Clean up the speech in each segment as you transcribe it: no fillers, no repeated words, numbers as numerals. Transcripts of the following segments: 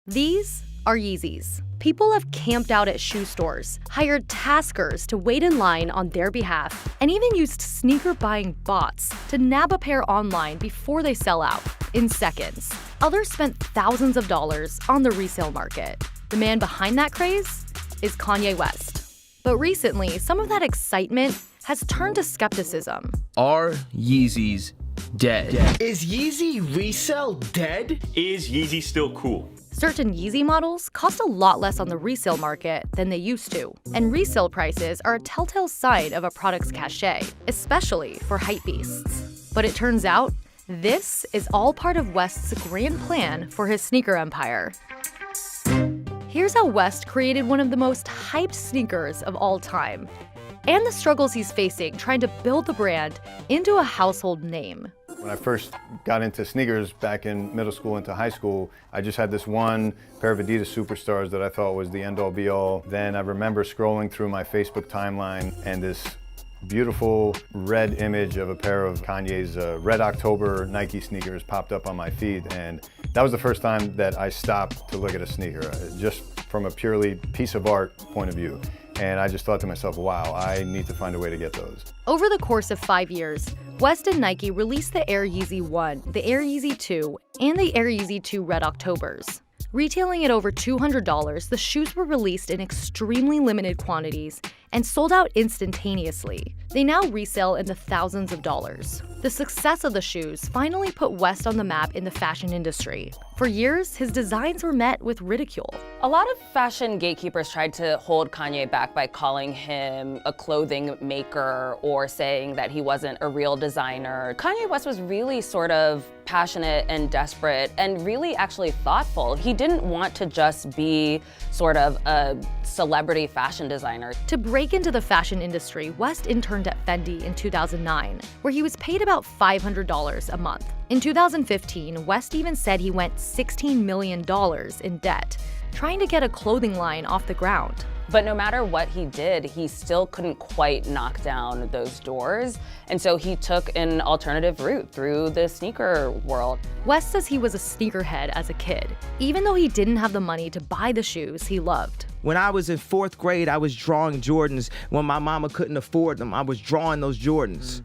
These are Yeezys. People have camped out at shoe stores, hired taskers to wait in line on their behalf, and even used sneaker buying bots to nab a pair online before they sell out in seconds. Others spent thousands of dollars on the resale market. The man behind that craze is Kanye West. But recently, some of that excitement has turned to skepticism. Are Yeezys dead? Is Yeezy resale dead? Is Yeezy still cool? Certain Yeezy models cost a lot less on the resale market than they used to, and resale prices are a telltale sign of a product's cachet, especially for hypebeasts. But it turns out, this is all part of West's grand plan for his sneaker empire. Here's how West created one of the most hyped sneakers of all time, and the struggles he's facing trying to build the brand into a household name. When I first got into sneakers back in middle school into high school, I just had this one pair of Adidas Superstars that I thought was the end-all be-all. Then I remember scrolling through my Facebook timeline and this beautiful red image of a pair of Kanye's Red October Nike sneakers popped up on my feed, and that was the first time that I stopped to look at a sneaker, just from a purely piece of art point of view. And I just thought to myself, wow, I need to find a way to get those. Over the course of 5 years, West and Nike released the Air Yeezy 1, the Air Yeezy 2, and the Air Yeezy 2 Red Octobers. Retailing at over $200, the shoes were released in extremely limited quantities and sold out instantaneously. They now resell in the thousands of dollars. The success of the shoes finally put West on the map in the fashion industry. For years, his designs were met with ridicule. A lot of fashion gatekeepers tried to hold Kanye back by calling him a clothing maker or saying that he wasn't a real designer. Kanye West was really sort of passionate and desperate and really actually thoughtful. He didn't want to just be sort of a celebrity fashion designer. To break into the fashion industry, West interned at Fendi in 2009, where he was paid about $500 a month. In 2015, West even said he went $16 million in debt, trying to get a clothing line off the ground. But no matter what he did, he still couldn't quite knock down those doors. And so he took an alternative route through the sneaker world. West says he was a sneakerhead as a kid, even though he didn't have the money to buy the shoes he loved. When I was in 4th grade, I was drawing Jordans. When my mama couldn't afford them, I was drawing those Jordans.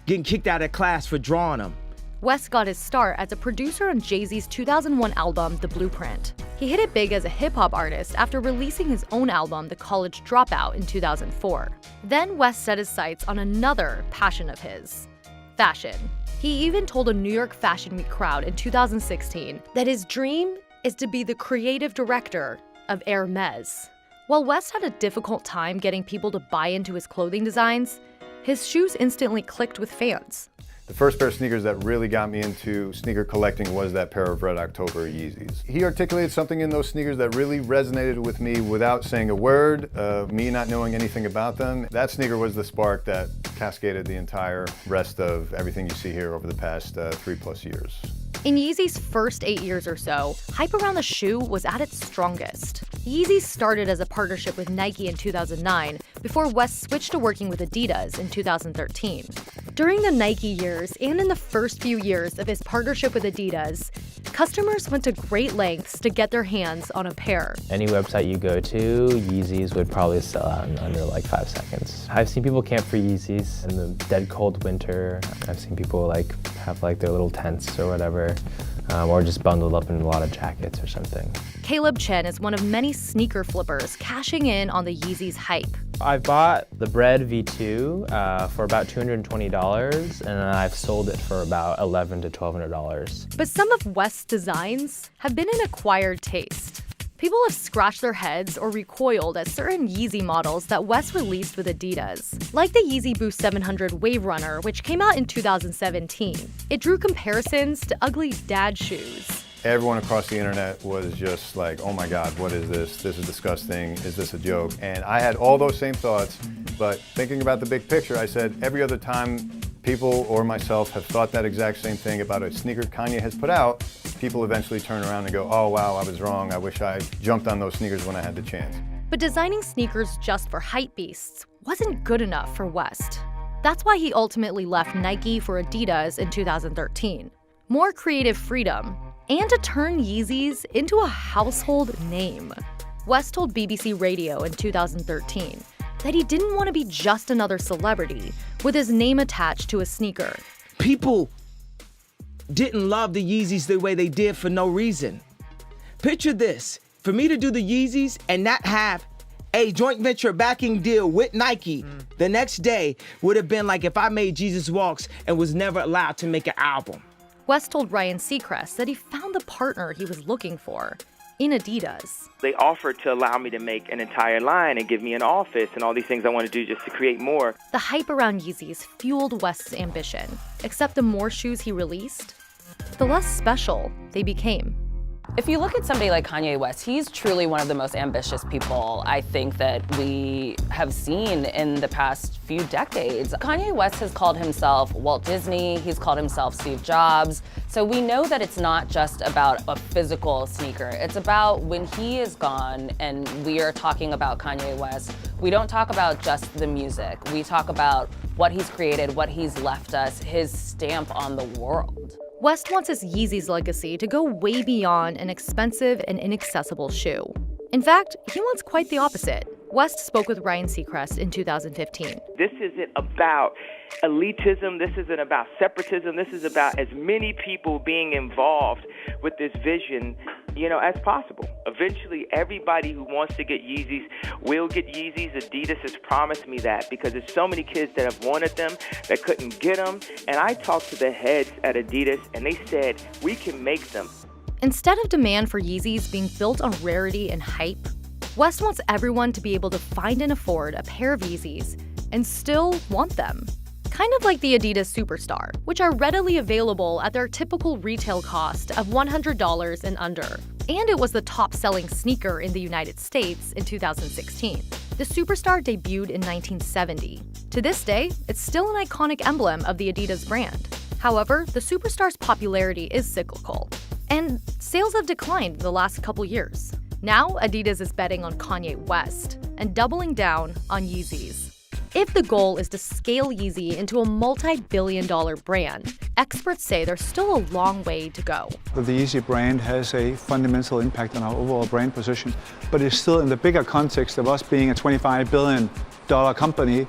Getting kicked out of class for drawing them. West got his start as a producer on Jay-Z's 2001 album, The Blueprint. He hit it big as a hip-hop artist after releasing his own album, The College Dropout, in 2004. Then West set his sights on another passion of his: fashion. He even told a New York Fashion Week crowd in 2016 that his dream is to be the creative director of Hermes. While West had a difficult time getting people to buy into his clothing designs, his shoes instantly clicked with fans. The first pair of sneakers that really got me into sneaker collecting was that pair of Red October Yeezys. He articulated something in those sneakers that really resonated with me without saying a word, me not knowing anything about them. That sneaker was the spark that cascaded the entire rest of everything you see here over the past 3+ years. In Yeezy's first 8 years or so, hype around the shoe was at its strongest. Yeezy started as a partnership with Nike in 2009 before West switched to working with Adidas in 2013. During the Nike years and in the first few years of his partnership with Adidas, customers went to great lengths to get their hands on a pair. Any website you go to, Yeezys would probably sell out in under like 5 seconds. I've seen people camp for Yeezys in the dead cold winter. I've seen people have their little tents or whatever, or just bundled up in a lot of jackets or something. Caleb Chen is one of many sneaker flippers cashing in on the Yeezy's hype. I bought the Bread V2 for about $220, and I've sold it for about $1,100 to $1,200. But some of West's designs have been an acquired taste. People have scratched their heads or recoiled at certain Yeezy models that West released with Adidas, like the Yeezy Boost 700 Wave Runner, which came out in 2017. It drew comparisons to ugly dad shoes. Everyone across the internet was just like, oh my God, what is this? This is disgusting. Is this a joke? And I had all those same thoughts, but thinking about the big picture, I said every other time people or myself have thought that exact same thing about a sneaker Kanye has put out, people eventually turn around and go, oh wow, I was wrong. I wish I jumped on those sneakers when I had the chance. But designing sneakers just for hype beasts wasn't good enough for West. That's why he ultimately left Nike for Adidas in 2013. More creative freedom, and to turn Yeezys into a household name. West told BBC Radio in 2013 that he didn't want to be just another celebrity with his name attached to a sneaker. People didn't love the Yeezys the way they did for no reason. Picture this, for me to do the Yeezys and not have a joint venture backing deal with Nike the next day would have been like if I made Jesus Walks and was never allowed to make an album. West told Ryan Seacrest that he found the partner he was looking for in Adidas. They offered to allow me to make an entire line and give me an office and all these things I want to do just to create more. The hype around Yeezys fueled West's ambition, except the more shoes he released, the less special they became. If you look at somebody like Kanye West, he's truly one of the most ambitious people I think that we have seen in the past few decades. Kanye West has called himself Walt Disney, he's called himself Steve Jobs. So we know that it's not just about a physical sneaker. It's about when he is gone and we are talking about Kanye West, we don't talk about just the music. We talk about what he's created, what he's left us, his stamp on the world. West wants his Yeezys legacy to go way beyond an expensive and inaccessible shoe. In fact, he wants quite the opposite. West spoke with Ryan Seacrest in 2015. This isn't about elitism. This isn't about separatism. This is about as many people being involved with this vision, as possible. Eventually, everybody who wants to get Yeezys will get Yeezys. Adidas has promised me that because there's so many kids that have wanted them that couldn't get them. And I talked to the heads at Adidas, and they said, we can make them. Instead of demand for Yeezys being built on rarity and hype, West wants everyone to be able to find and afford a pair of Yeezys and still want them. Kind of like the Adidas Superstar, which are readily available at their typical retail cost of $100 and under. And it was the top-selling sneaker in the United States in 2016. The Superstar debuted in 1970. To this day, it's still an iconic emblem of the Adidas brand. However, the Superstar's popularity is cyclical, and sales have declined in the last couple years. Now, Adidas is betting on Kanye West and doubling down on Yeezys. If the goal is to scale Yeezy into a multi-billion-dollar brand, experts say there's still a long way to go. The Yeezy brand has a fundamental impact on our overall brand position, but it's still in the bigger context of us being a $25 billion company,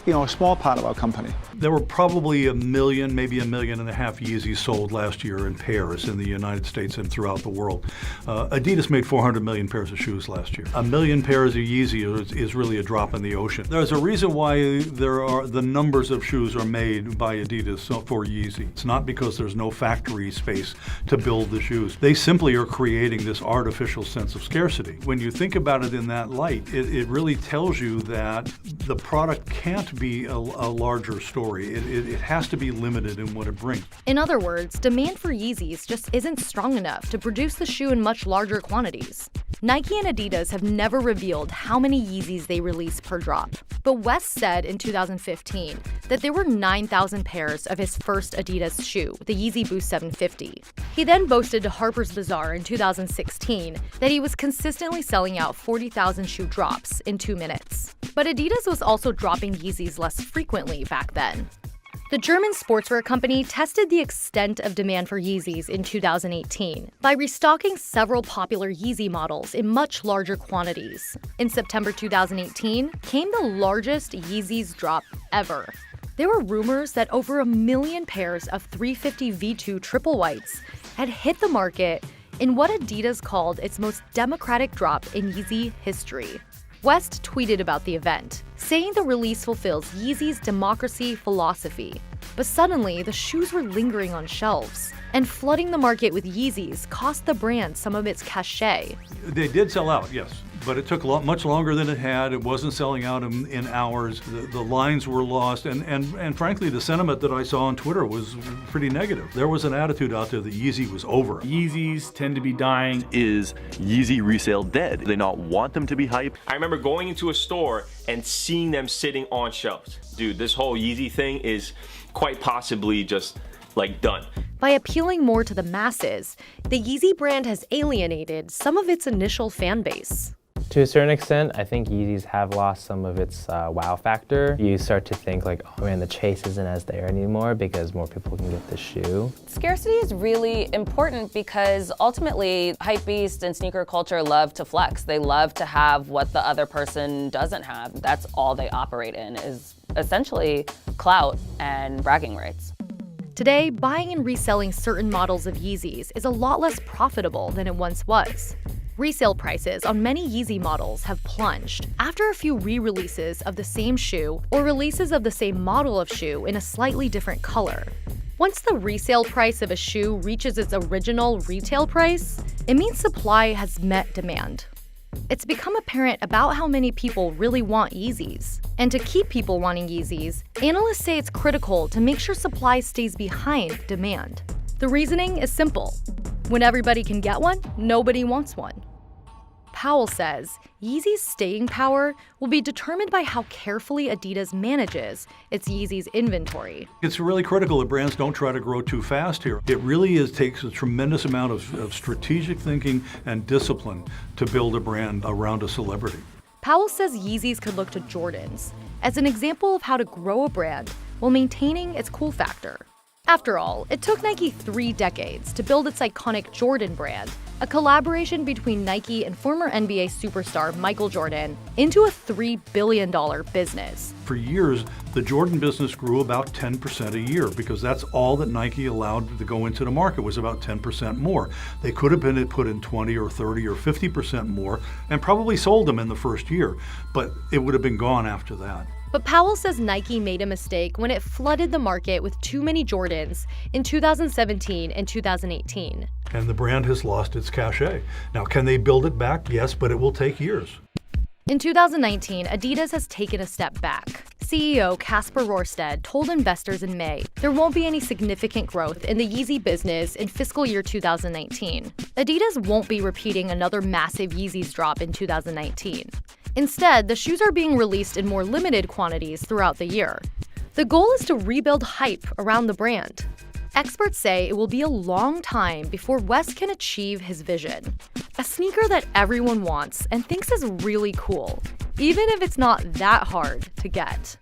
a small part of our company. There were probably 1 million, maybe 1.5 million Yeezys sold last year in pairs in the United States and throughout the world. Adidas made 400 million pairs of shoes last year. 1 million pairs of Yeezy is really a drop in the ocean. There's a reason why the numbers of shoes are made by Adidas for Yeezy. It's not because there's no factory space to build the shoes. They simply are creating this artificial sense of scarcity. When you think about it in that light, it really tells you that the product can't be a larger story. It has to be limited in what it brings. In other words, demand for Yeezys just isn't strong enough to produce the shoe in much larger quantities. Nike and Adidas have never revealed how many Yeezys they release per drop. But West said in 2015 that there were 9,000 pairs of his first Adidas shoe, the Yeezy Boost 750. He then boasted to Harper's Bazaar in 2016 that he was consistently selling out 40,000 shoe drops in 2 minutes. But Adidas was also dropping Yeezys less frequently back then. The German sportswear company tested the extent of demand for Yeezys in 2018 by restocking several popular Yeezy models in much larger quantities. In September 2018 came the largest Yeezys drop ever. There were rumors that over 1 million pairs of 350 V2 triple whites had hit the market in what Adidas called its most democratic drop in Yeezy history. West tweeted about the event, saying the release fulfills Yeezy's democracy philosophy. But suddenly, the shoes were lingering on shelves, and flooding the market with Yeezys cost the brand some of its cachet. They did sell out, yes, but it took much longer than it had. It wasn't selling out in hours. The lines were lost, and frankly, the sentiment that I saw on Twitter was pretty negative. There was an attitude out there that Yeezy was over. Yeezys tend to be dying. Is Yeezy resale dead? Do they not want them to be hyped? I remember going into a store and seeing them sitting on shelves. Dude, this whole Yeezy thing is quite possibly just done. By appealing more to the masses, the Yeezy brand has alienated some of its initial fan base. To a certain extent, I think Yeezys have lost some of its wow factor. You start to think like, oh man, the chase isn't as there anymore because more people can get the shoe. Scarcity is really important because ultimately hypebeast and sneaker culture love to flex. They love to have what the other person doesn't have. That's all they operate in, is essentially clout and bragging rights. Today, buying and reselling certain models of Yeezys is a lot less profitable than it once was. Resale prices on many Yeezy models have plunged after a few re-releases of the same shoe or releases of the same model of shoe in a slightly different color. Once the resale price of a shoe reaches its original retail price, it means supply has met demand. It's become apparent about how many people really want Yeezys. And to keep people wanting Yeezys, analysts say it's critical to make sure supply stays behind demand. The reasoning is simple. When everybody can get one, nobody wants one. Powell says Yeezy's staying power will be determined by how carefully Adidas manages its Yeezy's inventory. It's really critical that brands don't try to grow too fast here. It really takes a tremendous amount of strategic thinking and discipline to build a brand around a celebrity. Powell says Yeezys could look to Jordans as an example of how to grow a brand while maintaining its cool factor. After all, it took Nike 3 decades to build its iconic Jordan brand, a collaboration between Nike and former NBA superstar Michael Jordan, into a $3 billion business. For years, the Jordan business grew about 10% a year because that's all that Nike allowed to go into the market, was about 10% more. They could have been put in 20 or 30 or 50% more and probably sold them in the first year, but it would have been gone after that. But Powell says Nike made a mistake when it flooded the market with too many Jordans in 2017 and 2018. And the brand has lost its cachet. Now, can they build it back? Yes, but it will take years. In 2019, Adidas has taken a step back. CEO Kasper Rorsted told investors in May there won't be any significant growth in the Yeezy business in fiscal year 2019. Adidas won't be repeating another massive Yeezys drop in 2019. Instead, the shoes are being released in more limited quantities throughout the year. The goal is to rebuild hype around the brand. Experts say it will be a long time before West can achieve his vision. A sneaker that everyone wants and thinks is really cool, even if it's not that hard to get.